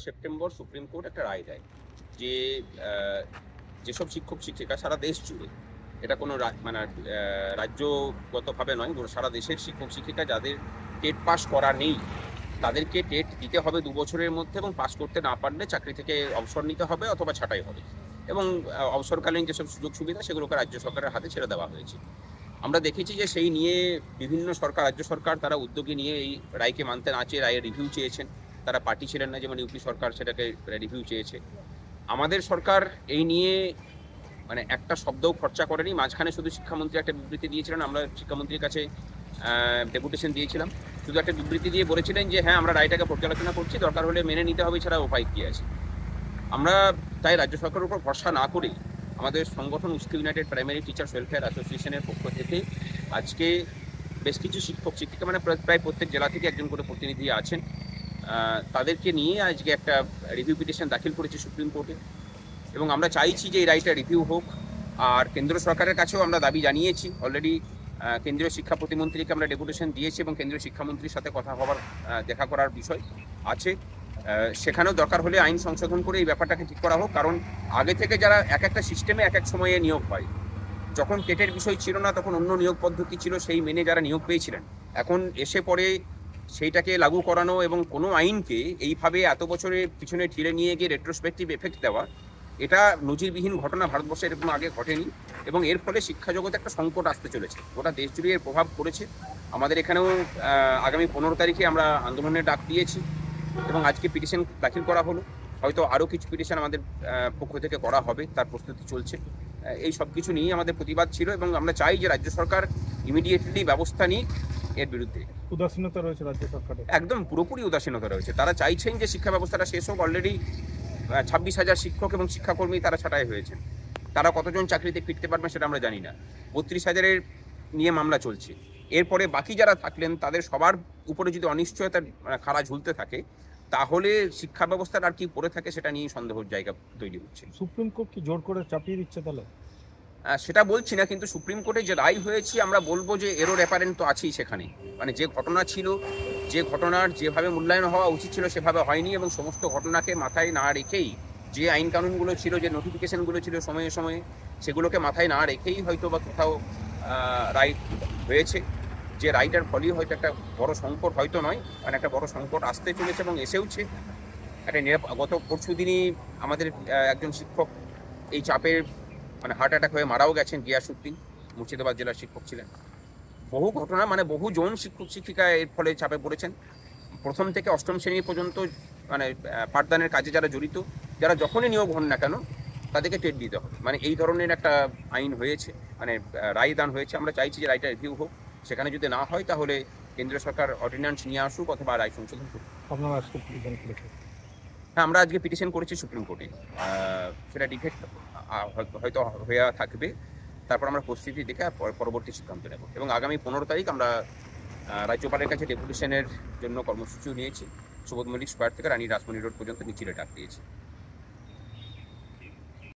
September supreme court একটা রায় দেয় যে যেসব শিক্ষক শিক্ষিকা সারা দেশ জুড়ে, এটা কোনো মানে রাজ্যগতভাবে নয়, সারা দেশের শিক্ষক শিক্ষিকা যাদের টেট পাস করা নেই তাদেরকে টেট দিতে হবে 2 বছরের মধ্যে, এবং পাস করতে না পারলে চাকরি থেকে অবসর নিতে হবে অথবা ছাঁটাই হবে। এবং অবসরকালীন যেসব সুযোগ সুবিধা সেগুলোকে রাজ্য সরকারের হাতে ছেড়ে দেওয়া হয়েছে। আমরা দেখেছি যে সেই নিয়ে বিভিন্ন সরকার, রাজ্য সরকার তারা উদ্যোগী নিয়ে এই রায়কে মানতে না চেয়ে রায়ের রিভিউ চেয়েছেন। তারা পার্টি ছিলেন না, যেমন ইউপি সরকার সেটাকে রিভিউ চেয়েছে। আমাদের সরকার এই নিয়ে মানে একটা শব্দও খরচা করেনি। মাঝখানে শুধু শিক্ষামন্ত্রী একটা বিবৃতি দিয়েছিলেন, আমরা শিক্ষামন্ত্রীর কাছে ডেপুটেশন দিয়েছিলাম, শুধু একটা বিবৃতি দিয়ে বলেছিলেন যে হ্যাঁ আমরা রায়টাকে পর্যালোচনা করছি, দরকার হলে মেনে নিতে হবে, ছাড়া উপায় কী আছে। আমরা তাই রাজ্য সরকারের উপর ভরসা না করে আমাদের সংগঠন উস্কে ইউনাইটেড প্রাইমারি টিচার্স ওয়েলফেয়ার অ্যাসোসিয়েশনের পক্ষ থেকে আজকে বেশ কিছু শিক্ষক শিক্ষিকা, মানে প্রায় প্রত্যেক জেলা থেকে একজন করে প্রতিনিধি আছেন, তাদেরকে নিয়ে আজকে একটা রিভিউ পিটিশন দাখিল করেছি সুপ্রিম কোর্টে। এবং আমরা চাইছি যে এই রায়টা রিভিউ হোক। আর কেন্দ্র সরকারের কাছেও আমরা দাবি জানিয়েছি, অলরেডি কেন্দ্রীয় শিক্ষা প্রতিমন্ত্রীকে আমরা ডেপুটেশন দিয়েছি এবং কেন্দ্রীয় শিক্ষামন্ত্রীর সাথে কথা হওয়ার দেখা করার বিষয় আছে। সেখানেও দরকার হলে আইন সংশোধন করে এই ব্যাপারটাকে ঠিক করা হোক। কারণ আগে থেকে যারা এক একটা সিস্টেমে এক এক সময়ে নিয়োগ হয়, যখন টেটের বিষয় ছিল না তখন অন্য নিয়োগ পদ্ধতি ছিল, সেই মেনে যারা নিয়োগ পেয়েছিলেন, এখন এসে পরে সেইটাকে লাগু করানো এবং কোনো আইনকে এইভাবে এত বছরের পিছনে ঠেলে নিয়ে গিয়ে রেট্রোস্পেক্টিভ এফেক্ট দেওয়া, এটা নজিরবিহীন ঘটনা, ভারতবর্ষে এরকম আগে ঘটেনি। এবং এর ফলে শিক্ষা জগতে একটা সংকট আসতে চলেছে, গোটা দেশ জুড়ে এর প্রভাব পড়েছে। আমাদের এখানেও আগামী 15 তারিখে আমরা আন্দোলনের ডাক দিয়েছি এবং আজকে পিটিশন দাখিল করা হলো। হয়তো আরও কিছু পিটিশন আমাদের পক্ষ থেকে করা হবে, তার প্রস্তুতি চলছে। এই সব কিছু নিয়ে আমাদের প্রতিবাদ ছিল এবং আমরা চাই যে রাজ্য সরকার ইমিডিয়েটলি ব্যবস্থা নিক এর বিরুদ্ধে। উদাসীনতা রয়েছে রাজ্য সরকারের, একদম পুরোপুরি উদাসীনতা রয়েছে। তারা চাইছেন যে শিক্ষা ব্যবস্থাটা শেষ হোক। অলরেডি 26,000 শিক্ষক এবং শিক্ষাকর্মী তারা ছাঁটাই হয়েছেন। তারা কতজন চাকরিতে ফিরতে পারবেন সেটা আমরা জানি না। 32,000-এর নিয়ে মামলা চলছে। এরপরে বাকি যারা থাকলেন তাদের সবার উপরে যদি অনিশ্চয়তার খাড়া ঝুলতে থাকে, তাহলে শিক্ষা ব্যবস্থার আর কি পড়ে থাকে সেটা নিয়ে সন্দেহের জায়গা তৈরি হচ্ছে। সুপ্রিম কোর্ট কি জোর করে চাপিয়ে দিচ্ছে তাহলে? সেটা বলছি না, কিন্তু সুপ্রিম কোর্টে যে রায় হয়েছে আমরা বলবো যে এরর অ্যাপারেন্ট তো আছেই সেখানে। মানে যে ঘটনা ছিল, যে ঘটনার যেভাবে মূল্যায়ন হওয়া উচিত ছিল সেভাবে হয়নি, এবং সমস্ত ঘটনাকে মাথায় না রেখেই যে আইন কানুনগুলো ছিল, যে নোটিফিকেশনগুলো ছিল সময়ে সময়ে, সেগুলোকে মাথায় না রেখেই হয়তো বা কোথাও রায় হয়েছে। যে রায়টার ফলেই হয়তো একটা বড় সংকট, হয়তো নয় মানে একটা বড় সংকট আসতে চলেছে এবং এসেওছে। একটা গত পরশু দিনই আমাদের একজন শিক্ষক এই চাপের মানে হার্ট অ্যাটাক হয়ে মারাও গেছেন, গিয়াসউদ্দিন, মুর্শিদাবাদ জেলার শিক্ষক ছিলেন। বহু ঘটনা, মানে বহুজন শিক্ষক শিক্ষিকা এর ফলে চাপে পড়েছেন। প্রথম থেকে অষ্টম শ্রেণী পর্যন্ত মানে পাঠদানের কাজে যারা জড়িত, যারা যখনই নিয়োগ হন না কেন তাদেরকে টেট দিতে হবে। মানে এই ধরনের একটা আইন হয়েছে, মানে রায় দান হয়েছে। আমরা চাইছি যে রায়টা রিভিউ হোক। সেখানে যদি না হয় তাহলে কেন্দ্রীয় সরকার অর্ডিন্যান্স নিয়ে আসুক অথবা রায় সংশোধন করুক। আপনারা আজকে পিটিশন করেছেন? হ্যাঁ, আমরা আজকে পিটিশন করেছি সুপ্রিম কোর্টে। সেটা ডিফেক্ট হয়তো হয়ে থাকবে, তারপর আমরা পরিস্থিতি দেখে পরবর্তী সিদ্ধান্ত নেব। এবং আগামী 15 তারিখ আমরা রাজ্যপালের কাছে ডেপুটেশনের জন্য কর্মসূচিও নিয়েছি। সুবোধ মল্লিক স্কোয়ার থেকে রানী রাসমণি রোড পর্যন্ত মিছিলে ডাক দিয়েছি।